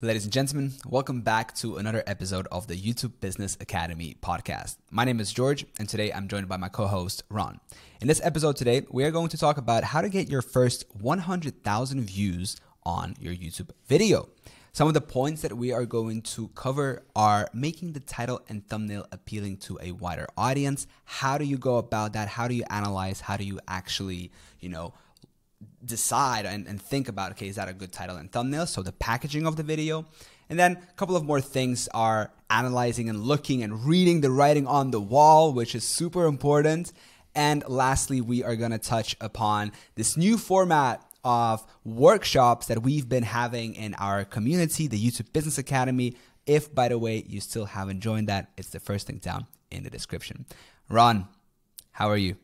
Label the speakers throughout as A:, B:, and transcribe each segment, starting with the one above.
A: Ladies and gentlemen, welcome back to another episode of the YouTube Business Academy podcast. My name is George, and today I'm joined by my co-host, Ron. In this episode today, we are going to talk about how to get your first 100,000 views on your YouTube video. Some of the points that we are going to cover are making the title and thumbnail appealing to a wider audience. How do you go about that? How do you analyze? How do you actually, decide and think about, okay, is that a good title and thumbnail? So the packaging of the video. And then a couple of more things are analyzing and looking and reading the writing on the wall, which is super important. And lastly, we are going to touch upon this new format of workshops that we've been having in our community, the YouTube Business Academy. If, by the way, you still haven't joined that, it's the first thing down in the description. Ron, how are you?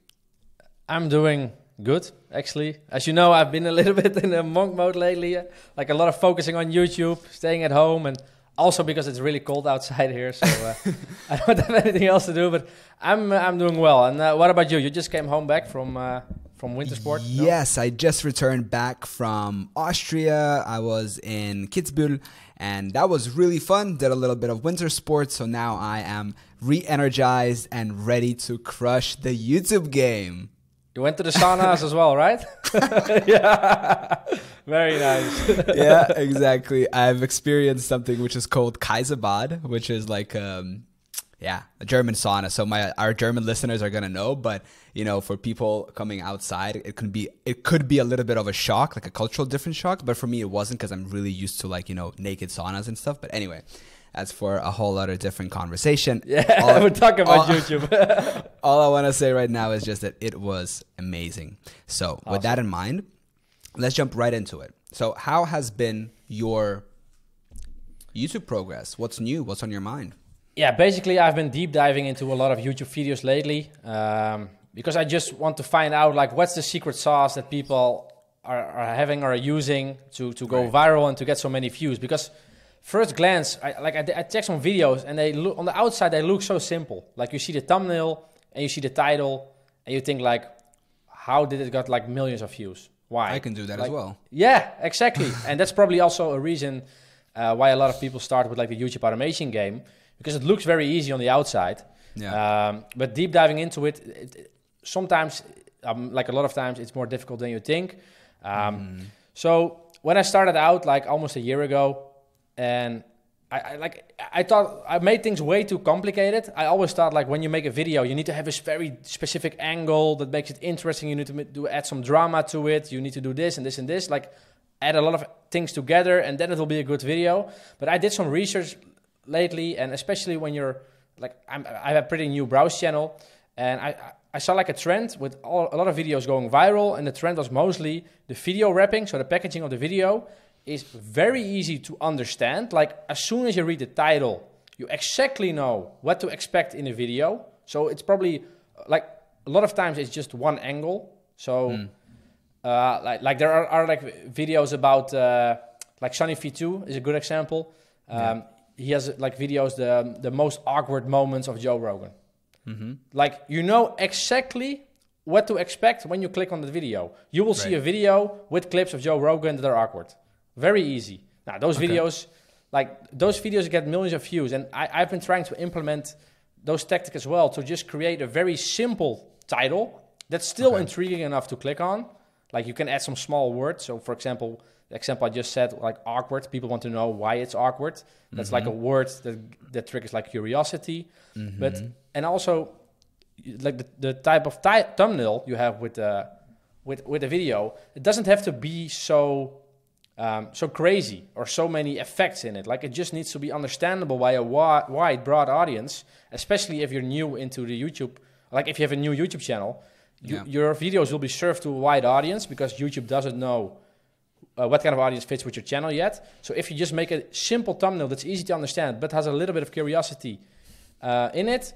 B: I'm doing good, actually. As you know, I've been a little bit in a monk mode lately, like a lot of focusing on YouTube, staying at home, and also because it's really cold outside here, so I don't have anything else to do, but I'm doing well. And what about you? You just came home back from winter sport?
A: Yes, no? I just returned back from Austria. I was in Kitzbühel, and that was really fun. Did a little bit of winter sports, so now I am re-energized and ready to crush the YouTube game.
B: You went to the saunas as well, right? Yeah, very nice.
A: Yeah, exactly. I've experienced something which is called Kaiserbad, which is like a German sauna. So our German listeners are gonna know, but for people coming outside, it could be a little bit of a shock, like a cultural different shock. But for me, it wasn't, because I'm really used to naked saunas and stuff. But anyway, that's for a whole other different conversation.
B: Yeah, we're talking about YouTube.
A: All I want to say right now is just that it was amazing. So with that in mind, let's jump right into it. So how has been your YouTube progress? What's new? What's on your mind?
B: Yeah, basically I've been deep diving into a lot of YouTube videos lately because I just want to find out what's the secret sauce that people are having or are using to go viral and to get so many views. Because first glance, I check some videos and they look on the outside, they look so simple. Like you see the thumbnail and you see the title and you think how did it got millions of views? Why?
A: I can do that as well.
B: Yeah, exactly. And that's probably also a reason why a lot of people start with the YouTube automation game, because it looks very easy on the outside. Yeah. But deep diving into it sometimes, a lot of times, it's more difficult than you think. So when I started out almost a year ago, and I thought I made things way too complicated. I always thought when you make a video, you need to have a very specific angle that makes it interesting. You need to add some drama to it. You need to do this and this and this. Add a lot of things together, and then it will be a good video. But I did some research lately, and especially when you're I have a pretty new browse channel, and I saw a trend with a lot of videos going viral, and the trend was mostly the video wrapping, so the packaging of the video is very easy to understand. As soon as you read the title, you exactly know what to expect in the video. So it's probably a lot of times it's just one angle. So there are videos about Sunny V2 is a good example. He has videos the most awkward moments of Joe Rogan. You know exactly what to expect when you click on the video. You will see a video with clips of Joe Rogan that are awkward. Very easy. Now those videos, those videos get millions of views, and I've been trying to implement those tactics as well to just create a very simple title that's still intriguing enough to click on. You can add some small words. So for example, the example I just said, awkward, people want to know why it's awkward. That's a word that triggers curiosity. But and also the type of thumbnail you have with the video, it doesn't have to be so crazy or so many effects in it. It just needs to be understandable by a wide, broad audience, especially if you're new into the YouTube. If you have a new YouTube channel, your videos will be served to a wide audience because YouTube doesn't know what kind of audience fits with your channel yet. So if you just make a simple thumbnail that's easy to understand but has a little bit of curiosity in it,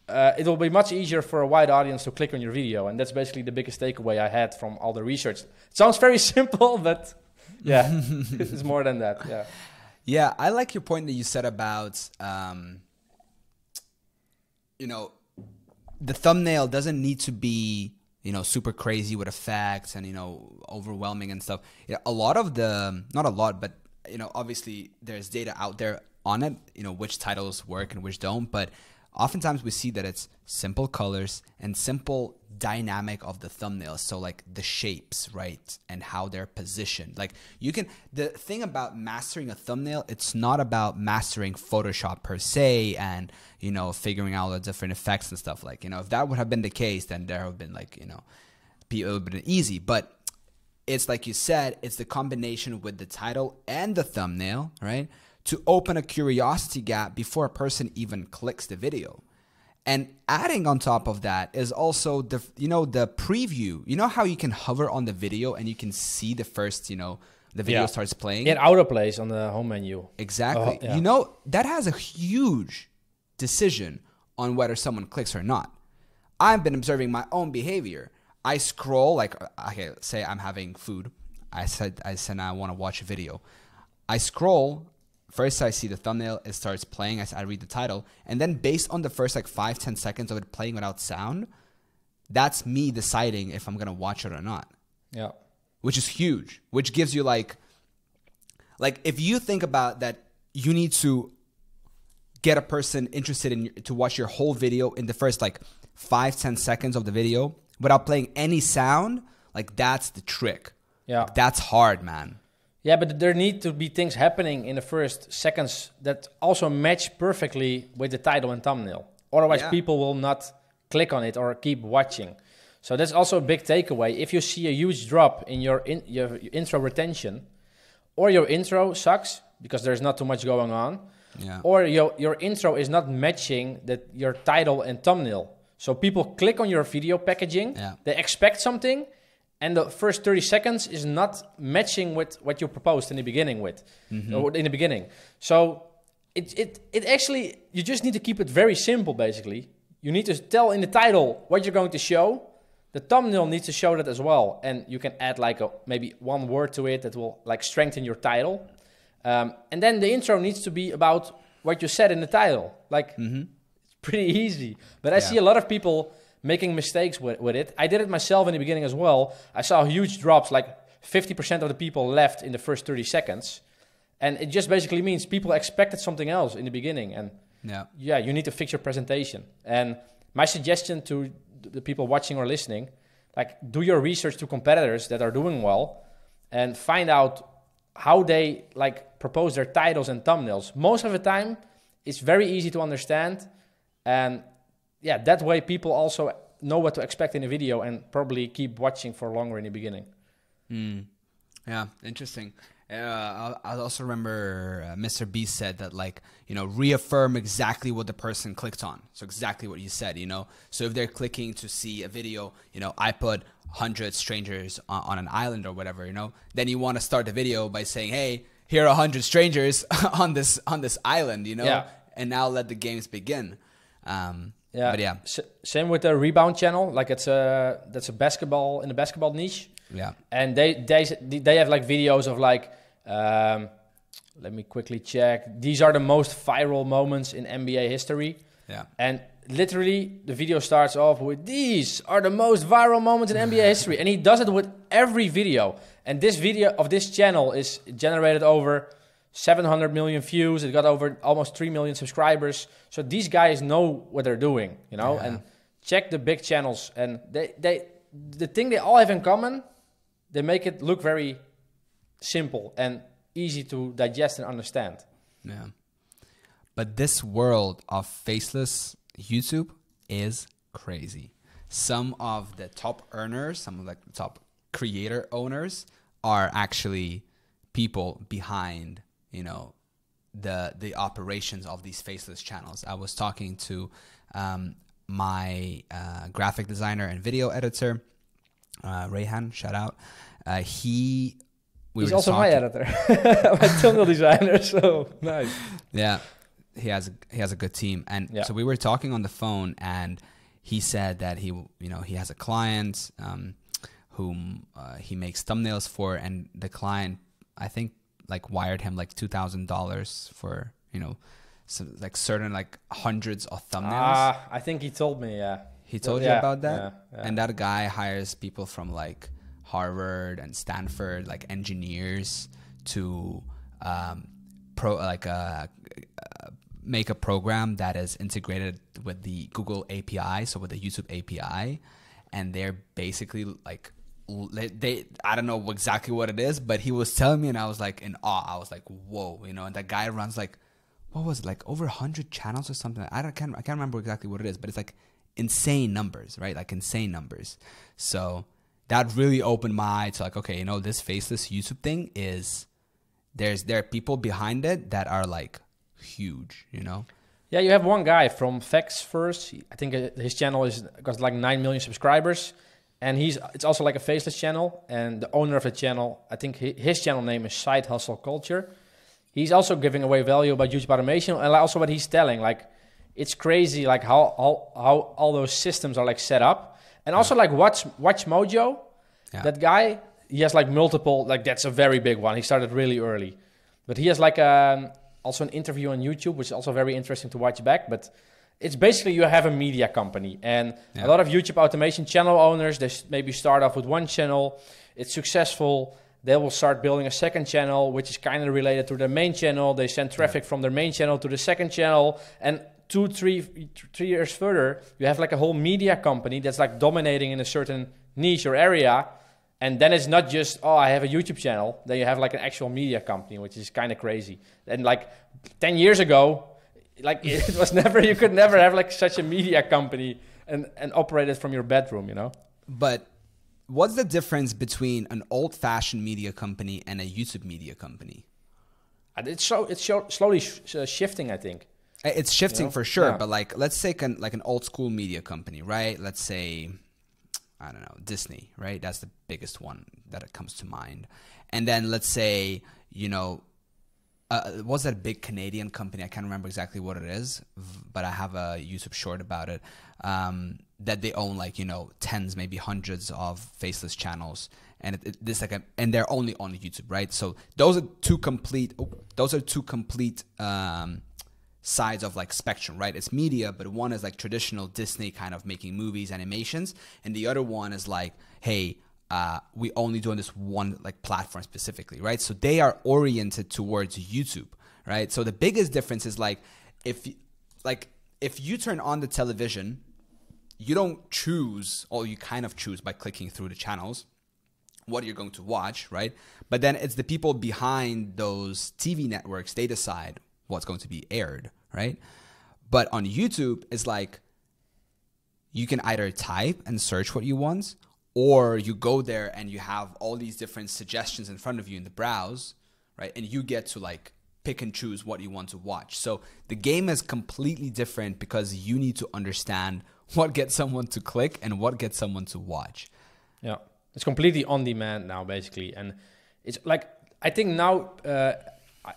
B: it will be much easier for a wide audience to click on your video. And that's basically the biggest takeaway I had from all the research. It sounds very simple, but yeah, it's more than that. Yeah.
A: Yeah, I like your point that you said about, the thumbnail doesn't need to be, super crazy with effects and, overwhelming and stuff. A lot of not a lot, but you know, obviously there's data out there on it, you know, which titles work and which don't, but oftentimes we see that it's simple colors and simple dynamic of the thumbnails. So like the shapes, right? And how they're positioned. Like you can, the thing about mastering a thumbnail, it's not about mastering Photoshop per se and, you know, figuring out the different effects and stuff. Like, you know, if that would have been the case, then there would have been like, you know, it would have been easy. But it's like you said, it's the combination with the title and the thumbnail, right? To open a curiosity gap before a person even clicks the video. And adding on top of that is also the, you know, the preview. You know how you can hover on the video and you can see the first, you know, the video starts playing?
B: It autoplays on the home menu.
A: Exactly. You know, that has a huge decision on whether someone clicks or not. I've been observing my own behavior. I scroll, like, okay, say I'm having food. I said I want to watch a video. I scroll. First, I see the thumbnail, it starts playing, I read the title, and then based on the first like 5-10 seconds of it playing without sound, that's me deciding if I'm going to watch it or not.
B: Yeah.
A: Which is huge, which gives you like if you think about that, you need to get a person interested in to watch your whole video in the first like 5-10 seconds of the video without playing any sound, like that's the trick.
B: Yeah.
A: Like, that's hard, man.
B: Yeah, but there need to be things happening in the first seconds that also match perfectly with the title and thumbnail. Otherwise, people will not click on it or keep watching. So that's also a big takeaway. If you see a huge drop in your intro retention, or your intro sucks because there's not too much going on, or your intro is not matching your title and thumbnail. So people click on your video packaging, they expect something, and the first 30 seconds is not matching with what you proposed in the beginning or in the beginning. So it actually, you just need to keep it very simple, basically. You need to tell in the title what you're going to show. The thumbnail needs to show that as well. And you can add like maybe one word to it that will like strengthen your title. And then the intro needs to be about what you said in the title. Like, it's pretty easy. But I see a lot of people making mistakes with it. I did it myself in the beginning as well. I saw huge drops, like 50% of the people left in the first 30 seconds. And it just basically means people expected something else in the beginning. And you need to fix your presentation. And my suggestion to the people watching or listening, like do your research to competitors that are doing well and find out how they like propose their titles and thumbnails. Most of the time, it's very easy to understand. And that way people also know what to expect in a video and probably keep watching for longer in the beginning.
A: Yeah, interesting. I also remember Mr. Beast said that, like, you know, reaffirm exactly what the person clicked on. So exactly what you said, you know. So if they're clicking to see a video, you know, I put 100 strangers on an island or whatever, you know, then you want to start the video by saying, hey, here are 100 strangers on this island, you know, and now let the games begin. But
B: same with the rebound channel. Like that's a basketball in the basketball niche.
A: Yeah,
B: and they have like videos of like, let me quickly check. These are the most viral moments in NBA history. Yeah, and literally the video starts off with these are the most viral moments in NBA history, and he does it with every video. And this video of this channel is generated over 700 million views. It got over almost 3 million subscribers. So these guys know what they're doing, you know. And check the big channels, and the thing they all have in common, they make it look very simple and easy to digest and understand.
A: Yeah. But this world of faceless YouTube is crazy. Some of the top earners, some of the top creator owners are actually people behind, you know, the operations of these faceless channels. I was talking to my graphic designer and video editor, Rayhan, shout out. He's
B: also my editor, my thumbnail designer. So nice.
A: Yeah, he has a good team, and so we were talking on the phone, and he said that he has a client whom he makes thumbnails for, and the client, I think, like wired him like $2,000 for, you know, some, like certain like hundreds of thumbnails.
B: I think he told me. Yeah.
A: He told you about that? Yeah. And that guy hires people from like Harvard and Stanford, like engineers, to make a program that is integrated with the Google API, so with the YouTube API, and they're basically like I don't know exactly what it is, but he was telling me, and I was like in awe. I was like, whoa, you know. And that guy runs like, what was it, like over 100 channels or something? I can't remember exactly what it is, but it's like insane numbers, right? Like insane numbers. So that really opened my eye to like, okay, you know, this faceless YouTube thing is there are people behind it that are like huge, you know.
B: Yeah, you have one guy from Facts First. I think his channel got like 9 million subscribers. And it's also like a faceless channel, and the owner of the channel, I think his channel name is Side Hustle Culture. He's also giving away value about YouTube automation, and also what he's telling, like it's crazy, like how all those systems are like set up, and also like Watch Mojo, that guy, he has like multiple, like that's a very big one. He started really early, but he has like also an interview on YouTube, which is also very interesting to watch back, but. It's basically you have a media company, and a lot of YouTube automation channel owners, they maybe start off with one channel, it's successful, they will start building a second channel, which is kind of related to their main channel. They send traffic from their main channel to the second channel, and 3 years further, you have like a whole media company that's like dominating in a certain niche or area, and then it's not just, oh, I have a YouTube channel, then you have like an actual media company, which is kind of crazy. And like 10 years ago, like it was never, you could never have like such a media company and operate it from your bedroom, you know?
A: But what's the difference between an old-fashioned media company and a YouTube media company?
B: It's slowly shifting, I think.
A: It's shifting, you know? For sure, but like let's take like an old school media company, right? Let's say, I don't know, Disney, right? That's the biggest one that comes to mind. And then let's say, you know, was that a big Canadian company? I can't remember exactly what it is, but I have a YouTube short about it, that they own like, you know, tens, maybe hundreds of faceless channels. And and they're only on YouTube, right? So those are two complete sides of like spectrum, right? It's media, but one is like traditional Disney kind of making movies, animations. And the other one is like, hey, we only do on this one like platform specifically, right? So they are oriented towards YouTube, right? So the biggest difference is like if you turn on the television, you don't choose, or you kind of choose by clicking through the channels what you're going to watch, right? But then it's the people behind those TV networks, they decide what's going to be aired, right? But on YouTube, it's like you can either type and search what you want, or you go there and you have all these different suggestions in front of you in the browse, right? And you get to like pick and choose what you want to watch. So the game is completely different because you need to understand what gets someone to click and what gets someone to watch.
B: Yeah, it's completely on demand now, basically. And it's like, I think now,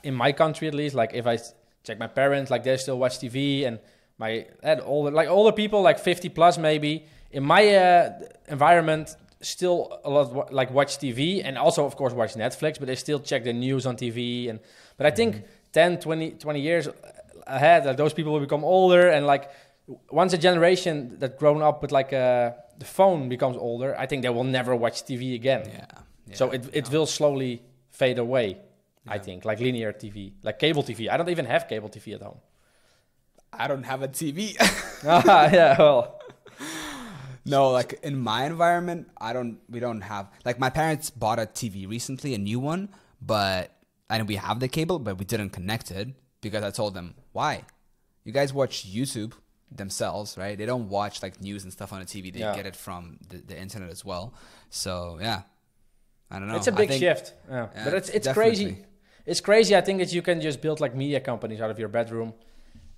B: in my country at least, like if I check my parents, like they still watch TV, and older people, like 50 plus maybe, in my environment, still a lot like watch TV, and also of course watch Netflix, but they still check the news on TV. But I think 10, 20 years ahead, like those people will become older, and like once a generation that grown up with like the phone becomes older, I think they will never watch TV again. So it will slowly fade away. I think like linear TV, like cable TV. I don't even have cable TV at home.
A: I don't have a TV.
B: Yeah, well.
A: No, like in my environment, we don't have, like my parents bought a TV recently, a new one, and we have the cable, but we didn't connect it because I told them, why? You guys watch YouTube themselves, right? They don't watch like news and stuff on the TV. They get it from the internet as well. So yeah, I don't know.
B: It's a big shift. Yeah. But it's crazy. It's crazy. I think that you can just build like media companies out of your bedroom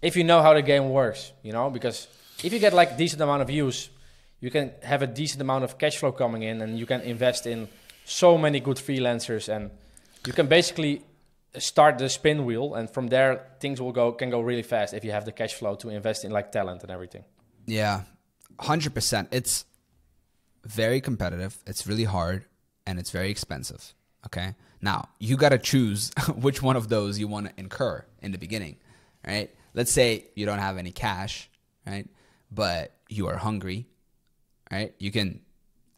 B: if you know how the game works, you know, because if you get like decent amount of views, you can have a decent amount of cash flow coming in, and you can invest in so many good freelancers, and you can basically start the spin wheel, and from there things can go really fast if you have the cash flow to invest in like talent and everything.
A: Yeah, 100%. It's very competitive. It's really hard, and it's very expensive. Okay. Now you got to choose which one of those you want to incur in the beginning, right? Let's say you don't have any cash, right? But you are hungry, right? You can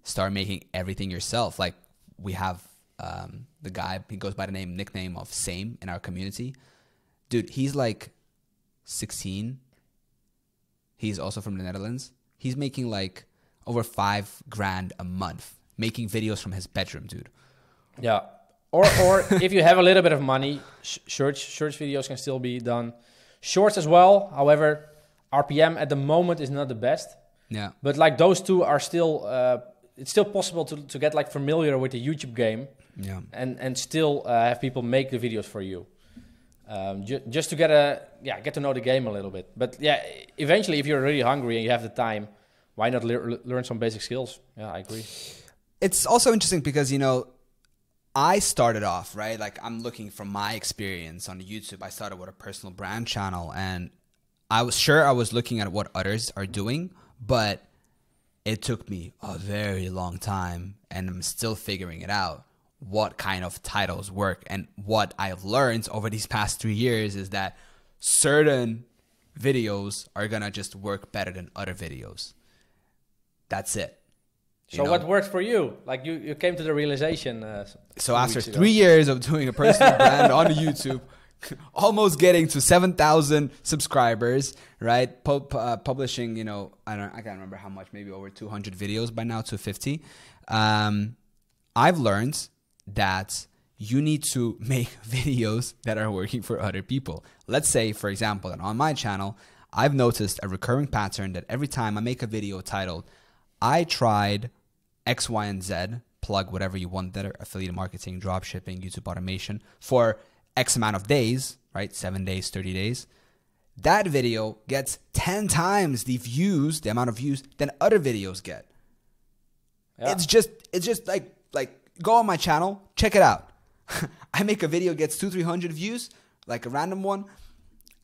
A: start making everything yourself. Like we have the guy, he goes by the nickname of Same in our community. Dude, he's like 16. He's also from the Netherlands. He's making like over $5,000 a month making videos from his bedroom, dude.
B: Yeah. Or if you have a little bit of money, shorts videos can still be done. Shorts as well. However, RPM at the moment is not the best.
A: Yeah.
B: But like those two are still, it's still possible to get like familiar with the YouTube game.
A: Yeah.
B: And still have people make the videos for you. Just to get to know the game a little bit. But yeah, eventually if you're really hungry and you have the time, why not learn some basic skills? Yeah, I agree.
A: It's also interesting because, you know, I started off, right? Like I'm looking from my experience on YouTube. I started with a personal brand channel and I was looking at what others are doing, but it took me a very long time and I'm still figuring it out what kind of titles work. And what I've learned over these past 3 years is that certain videos are going to just work better than other videos. That's it.
B: So what worked for you? Like you came to the realization.
A: So after 3 years of doing a personal brand on YouTube, almost getting to 7,000 subscribers, right? Publishing, you know, I can't remember how much, maybe over 200 videos by now, 250. I've learned that you need to make videos that are working for other people. Let's say, for example, that on my channel, I've noticed a recurring pattern that every time I make a video titled, I tried X, Y, and Z, plug whatever you want there, affiliate marketing, drop shipping, YouTube automation, for X amount of days, right? 7 days, 30 days. That video gets 10 times the views, the amount of views than other videos get. Yeah. It's just like go on my channel, check it out. I make a video, gets 200-300 views, like a random one.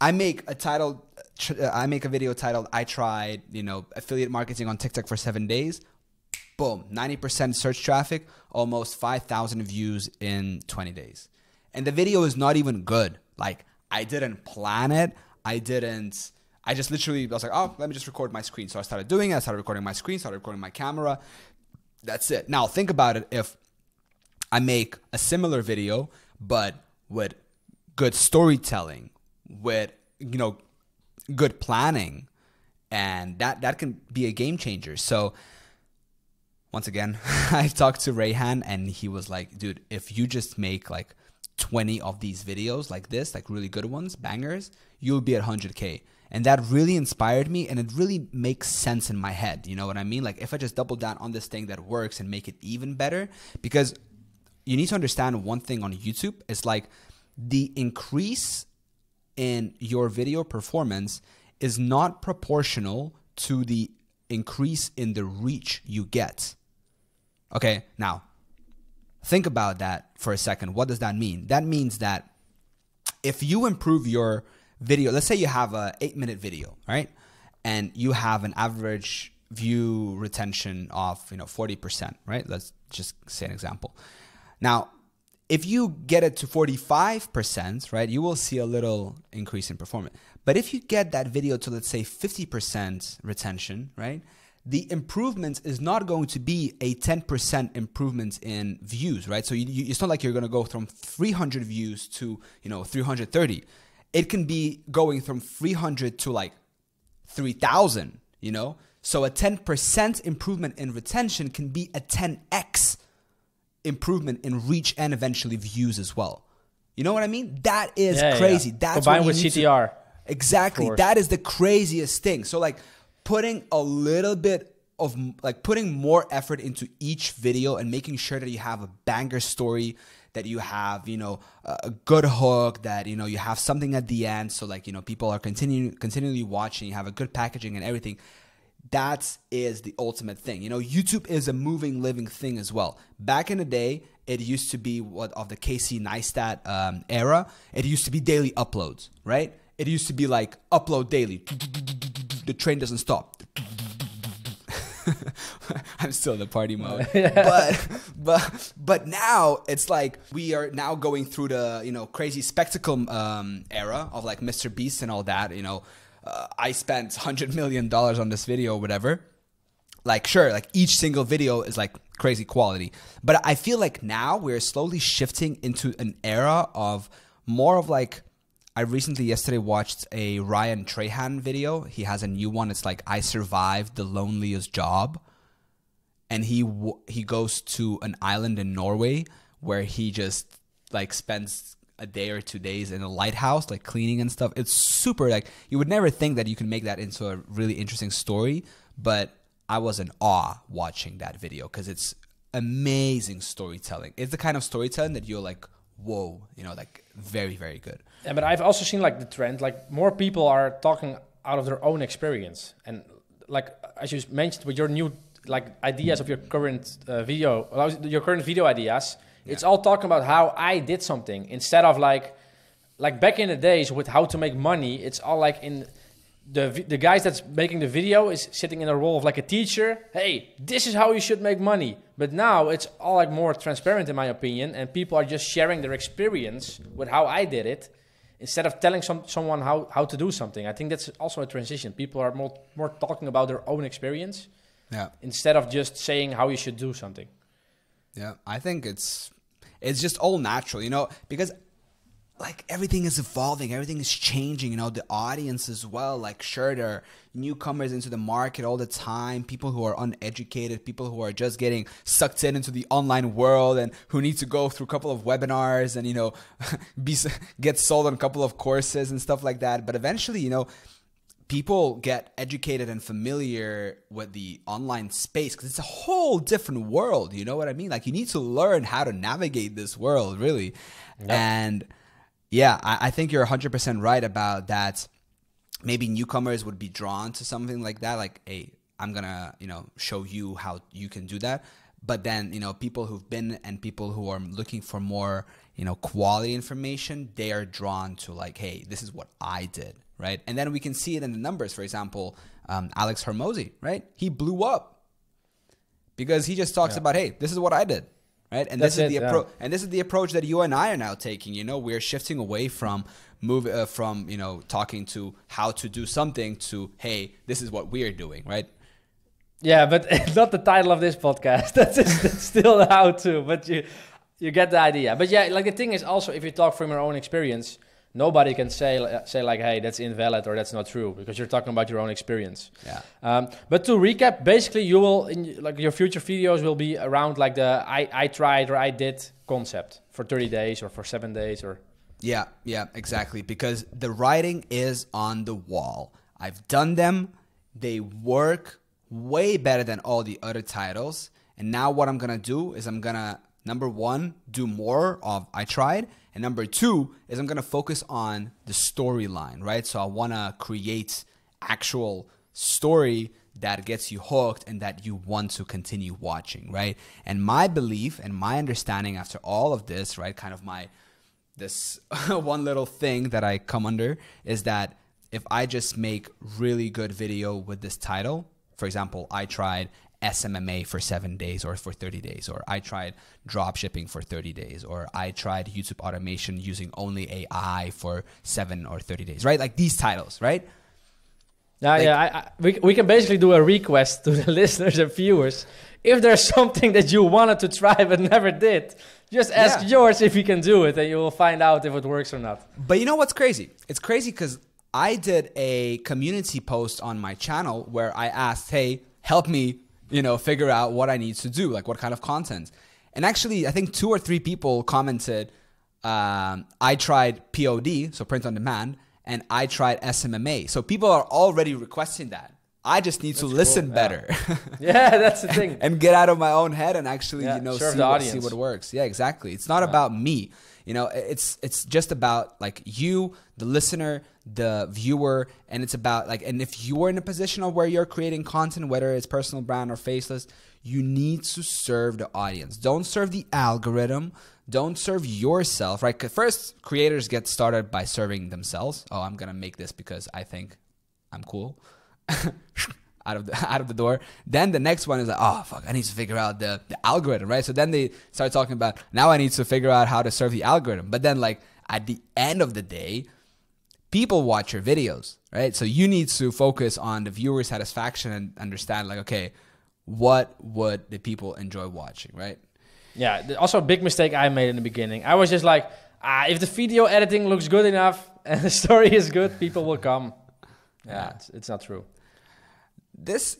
A: I make a video titled, I tried, you know, affiliate marketing on TikTok for 7 days. Boom, 90% search traffic, almost 5,000 views in 20 days. And the video is not even good. Like, I didn't plan it. I just literally, I was like, oh, let me just record my screen. So I started doing it. I started recording my screen, started recording my camera. That's it. Now, think about it. If I make a similar video, but with good storytelling, with, you know, good planning, and that can be a game changer. So once again, I talked to Rayhan and he was like, dude, if you just make like 20 of these videos like this, like really good ones, bangers, you'll be at 100K. And that really inspired me and it really makes sense in my head. You know what I mean? Like if I just double down on this thing that works and make it even better, because you need to understand one thing on YouTube is like the increase in your video performance is not proportional to the increase in the reach you get. Okay, now think about that for a second. What does that mean? That means that if you improve your video, let's say you have a 8-minute video, right? And you have an average view retention of, 40%, right? Let's just say an example. Now, if you get it to 45%, right, you will see a little increase in performance. But if you get that video to, let's say, 50% retention, right, the improvement is not going to be a 10% improvement in views, right? So it's not like you're going to go from 300 views to, 330. It can be going from 300 to like 3,000, So a 10% improvement in retention can be a 10x improvement in reach and eventually views as well. You know what I mean? That is crazy. Yeah. That's
B: combined with CTR.
A: Exactly. That is the craziest thing. So like putting a little bit of like putting more effort into each video and making sure that you have a banger story, that you have, a good hook, that, you have something at the end. So like, people are continually watching, you have a good packaging and everything. That is the ultimate thing. YouTube is a moving, living thing as well. Back in the day, it used to be of the Casey Neistat era. It used to be daily uploads, right? It used to be like upload daily. The train doesn't stop. I'm still in the party mode. But now it's like we are now going through the crazy spectacle era of like Mr. Beast and all that. I spent $100 million on this video or whatever. like, sure, like each single video is like crazy quality. But I feel like now we're slowly shifting into an era of more of like, I recently yesterday watched a Ryan Trahan video. He has a new one. It's like, I survived the loneliest job. And he goes to an island in Norway where he just like spends a day or 2 days in a lighthouse, like cleaning and stuff. It's super, like, you would never think that you can make that into a really interesting story. But I was in awe watching that video because it's amazing storytelling. It's the kind of storytelling that you're like, whoa, you know, like very, very good.
B: Yeah, but I've also seen like the trend, like more people are talking out of their own experience. And like, as you mentioned with your new like ideas of your current your current video ideas, it's all talking about how I did something instead of like back in the days with how to make money. It's all like in the guys that's making the video is sitting in a role of like a teacher. Hey, this is how you should make money. But now it's all like more transparent in my opinion, and people are just sharing their experience with how I did it instead of telling someone how to do something. I think that's also a transition. People are more talking about their own experience.
A: Yeah.
B: Instead of just saying how you should do something.
A: Yeah, I think it's just all natural, you know, because like everything is evolving, everything is changing, you know, the audience as well. Like, sure, there are newcomers into the market all the time, people who are uneducated, people who are just getting sucked into the online world and who need to go through a couple of webinars and, you know, get sold on a couple of courses and stuff like that. But eventually, you know, people get educated and familiar with the online space because it's a whole different world. You know what I mean? Like, you need to learn how to navigate this world, really. Yep. And yeah, I think you're 100% right about that. Maybe newcomers would be drawn to something like that. Like, hey, I'm going to, you know, show you how you can do that. But then, you know, people who've been and people who are looking for more, you know, quality information, they are drawn to like, hey, this is what I did. Right. And then we can see it in the numbers. For example, Alex Hormozi, right? He blew up because he just talks about, hey, this is what I did. Right. And this is the approach. And this is the approach that you and I are now taking. You know, we're shifting away from you know, talking to how to do something to, hey, this is what we're doing. Right.
B: Yeah, but it's not the title of this podcast. That's still how to. But you get the idea. But yeah, like the thing is also, if you talk from your own experience, nobody can say like, hey, that's invalid or that's not true because you're talking about your own experience.
A: Yeah.
B: But to recap, basically, you will like your future videos will be around like the I tried or I did concept for 30 days or for 7 days or.
A: Yeah, exactly. Because the writing is on the wall. I've done them. They work way better than all the other titles. And now what I'm gonna do is I'm gonna, number one, do more of I tried. And number two is I'm going to focus on the storyline, right? So I want to create actual story that gets you hooked and that you want to continue watching, right? And my belief and my understanding after all of this, right, kind of this one little thing that I come under is that if I just make really good video with this title, for example, I tried SMMA for 7 days or for 30 days, or I tried drop shipping for 30 days, or I tried YouTube automation using only AI for 7 or 30 days, right? Like these titles, right?
B: We can basically do a request to the listeners and viewers. If there's something that you wanted to try but never did, just ask George if he can do it and you will find out if it works or not.
A: But you know what's crazy? It's crazy because I did a community post on my channel where I asked, hey, help me, you know, figure out what I need to do, like what kind of content. And actually, I think 2 or 3 people commented, I tried POD, so print on demand, and I tried SMMA. So people are already requesting that. I just need to listen better.
B: Yeah, that's the thing.
A: And get out of my own head and actually, you know, see what works. Yeah, exactly. It's not about me. You know, it's just about like you, the listener, the viewer, and it's about like, and if you are in a position of where you're creating content, whether it's personal brand or faceless, you need to serve the audience. Don't serve the algorithm. Don't serve yourself, right? 'Cause first, creators get started by serving themselves. Oh, I'm gonna make this because I think I'm cool. out of the door. Then the next one is like, oh fuck, I need to figure out the algorithm, right? So then they start talking about, now I need to figure out how to serve the algorithm. But then like at the end of the day, people watch your videos, right? So you need to focus on the viewer satisfaction and understand like, okay, what would the people enjoy watching, right?
B: Yeah, also a big mistake I made in the beginning. I was just like, if the video editing looks good enough and the story is good, people will come. Yeah, it's not true.
A: This,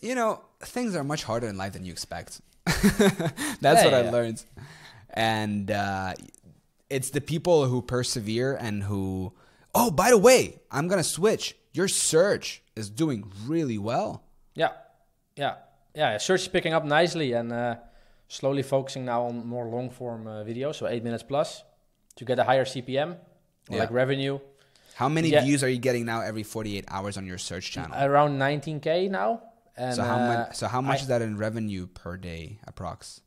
A: things are much harder in life than you expect. That's what I learned. And it's the people who persevere and who... Oh, by the way, I'm going to switch. Your search is doing really well.
B: Yeah, search is picking up nicely and slowly focusing now on more long-form videos, so 8 minutes plus, to get a higher CPM, or like revenue.
A: How many views are you getting now every 48 hours on your search channel?
B: Around 19K now. And,
A: so how much is that in revenue per day, approx?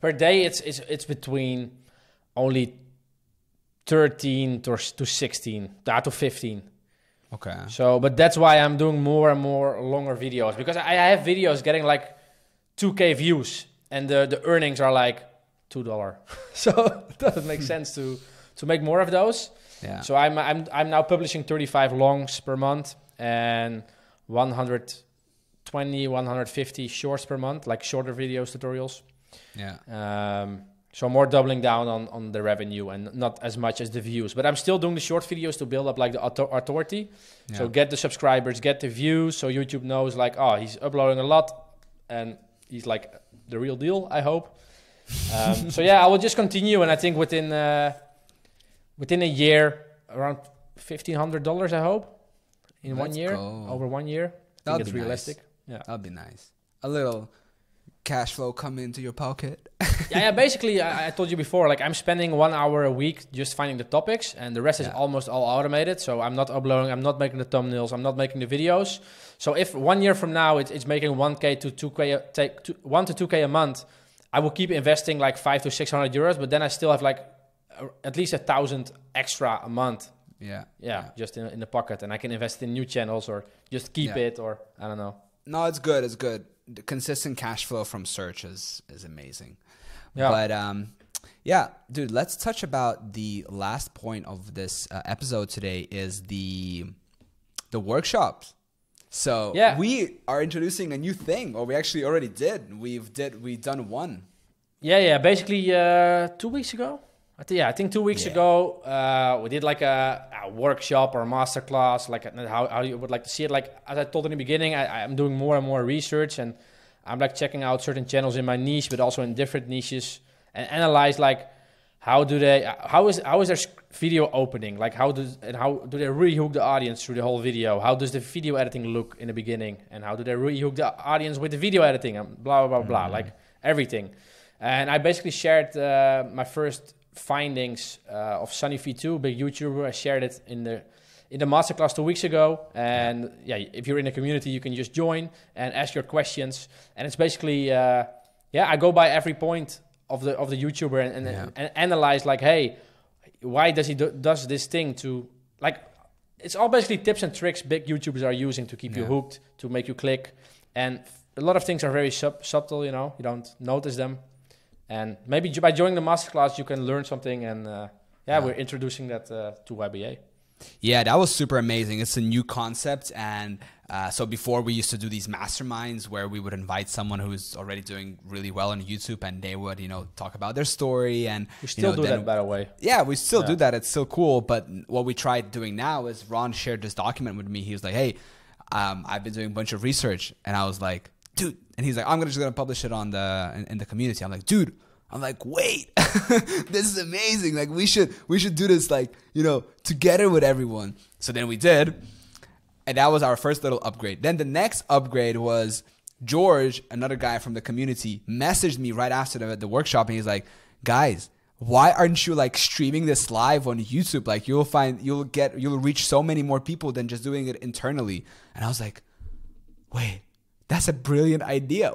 B: Per day, it's between only 13 to 16, to 15.
A: Okay.
B: So, but that's why I'm doing more and more longer videos, because I have videos getting like 2K views and the earnings are like $2. So it doesn't make sense to make more of those.
A: Yeah.
B: So I'm now publishing 35 longs per month and 120, 150 shorts per month, like shorter videos, tutorials.
A: Yeah.
B: So more doubling down on the revenue and not as much as the views. But I'm still doing the short videos to build up like the authority. Yeah. So get the subscribers, get the views, so YouTube knows like, oh, he's uploading a lot and he's like the real deal, I hope. So yeah, I will just continue, and I think within a year, around $1,500, I hope, in 1 year, over 1 year. I think it's realistic.
A: Nice. Yeah, that'd be nice. A little cash flow come into your pocket.
B: Yeah. Basically, I told you before, like I'm spending 1 hour a week just finding the topics, and the rest is almost all automated. So I'm not uploading, I'm not making the thumbnails, I'm not making the videos. So if 1 year from now it's making 1K to 2K, 1 to 2K a month, I will keep investing like 500 to 600 euros, but then I still have like at least 1,000 extra a month. Yeah, just in the pocket, and I can invest in new channels or just keep it, or I don't know.
A: No, it's good. It's good. The consistent cash flow from search is amazing.
B: Yeah.
A: But yeah, dude, let's touch about the last point of this episode today is the workshops. So we are introducing a new thing, or we actually already did. We've done one. Yeah.
B: Basically, 2 weeks ago. I think 2 weeks ago, we did like a workshop or a masterclass, like how you would like to see it. Like as I told in the beginning, I'm doing more and more research, and I'm like checking out certain channels in my niche, but also in different niches, and analyze like how is their video opening, like how do they really hook the audience through the whole video? How does the video editing look in the beginning, and how do they really hook the audience with the video editing, and blah blah blah blah, like everything. And I basically shared my first findings of Sunny V2, big YouTuber. I shared it in the masterclass 2 weeks ago, and if you're in the community, you can just join and ask your questions. And it's basically I go by every point of the YouTuber and analyze like, hey, why does he does this thing to, like, it's all basically tips and tricks big YouTubers are using to keep you hooked, to make you click. And a lot of things are very subtle, you don't notice them. And maybe by joining the masterclass, you can learn something. And we're introducing that to YBA.
A: Yeah, that was super amazing. It's a new concept. And so before we used to do these masterminds where we would invite someone who's already doing really well on YouTube, and they would, talk about their story. And
B: we still do that, by the way.
A: Yeah, we still do that. It's still cool. But what we tried doing now is Ron shared this document with me. He was like, hey, I've been doing a bunch of research. And I was like, dude. And he's like, I'm just going to publish it on in the community. I'm like, dude. I'm like, wait, this is amazing. Like we should do this, like, together with everyone. So then we did. And that was our first little upgrade. Then the next upgrade was George, another guy from the community, messaged me right after the workshop. And he's like, guys, why aren't you like streaming this live on YouTube? Like you'll reach so many more people than just doing it internally. And I was like, wait. That's a brilliant idea.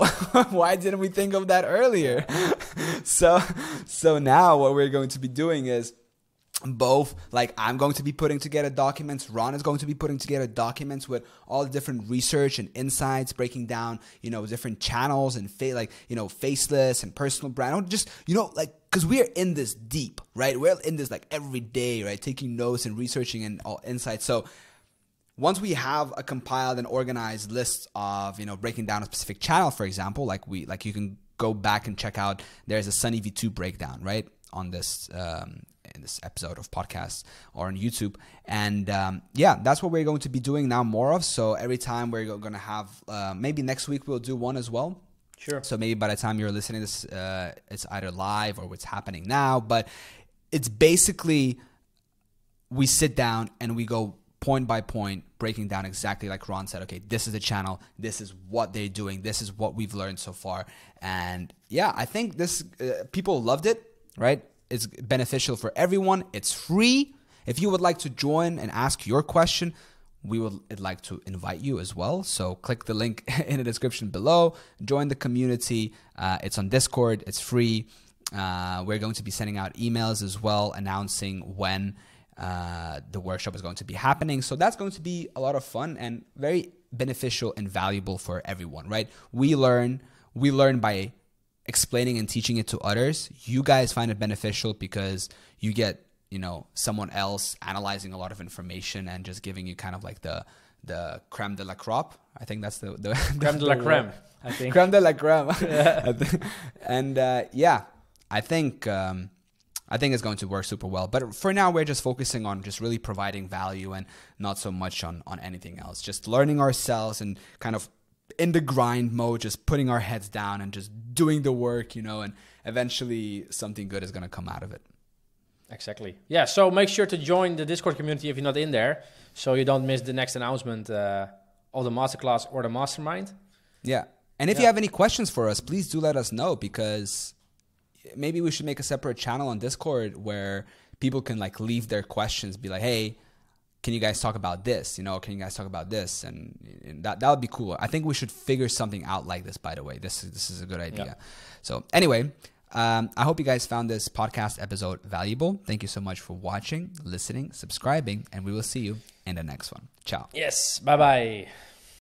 A: Why didn't we think of that earlier? So now what we're going to be doing is both, like, I'm going to be putting together documents. Ron is going to be putting together documents with all the different research and insights, breaking down, different channels and faceless and personal brand. Just, because we are in this deep, right? We're in this like every day, right? Taking notes and researching and all insights. So once we have a compiled and organized list of, you know, breaking down a specific channel, for example, like you can go back and check out, there's a Sunny V2 breakdown, right, on this in this episode of podcast or on YouTube. And yeah, that's what we're going to be doing now more of. So every time we're going to have, maybe next week we'll do one as well.
B: Sure.
A: So maybe by the time you're listening to this, it's either live or what's happening now. But it's basically, we sit down and we go point by point, breaking down exactly like Ron said, okay, this is the channel, this is what they're doing, this is what we've learned so far. And yeah, I think this, people loved it, right? It's beneficial for everyone. It's free. If you would like to join and ask your question, we would like to invite you as well. So click the link in the description below, join the community. It's on Discord, it's free. We're going to be sending out emails as well, announcing when the workshop is going to be happening. So that's going to be a lot of fun and very beneficial and valuable for everyone, right? We learn by explaining and teaching it to others. You guys find it beneficial because you get, you know, someone else analyzing a lot of information and just giving you kind of like the creme de la crop. I think that's the
B: creme de la creme. I think
A: creme de la creme. Yeah. And yeah, I think it's going to work super well. But for now, we're just focusing on just really providing value and not so much on anything else. Just learning ourselves and kind of in the grind mode, just putting our heads down and just doing the work, you know, and eventually something good is going to come out of it.
B: Exactly. Yeah, so make sure to join the Discord community if you're not in there, so you don't miss the next announcement of the masterclass or the mastermind.
A: Yeah. And if you have any questions for us, please do let us know, because maybe we should make a separate channel on Discord where people can like leave their questions, be like, hey, can you guys talk about this? You know, can you guys talk about this? And that would be cool. I think we should figure something out like this, by the way. This is a good idea. Yeah. So anyway, I hope you guys found this podcast episode valuable. Thank you so much for watching, listening, subscribing, and we will see you in the next one. Ciao.
B: Yes. Bye-bye.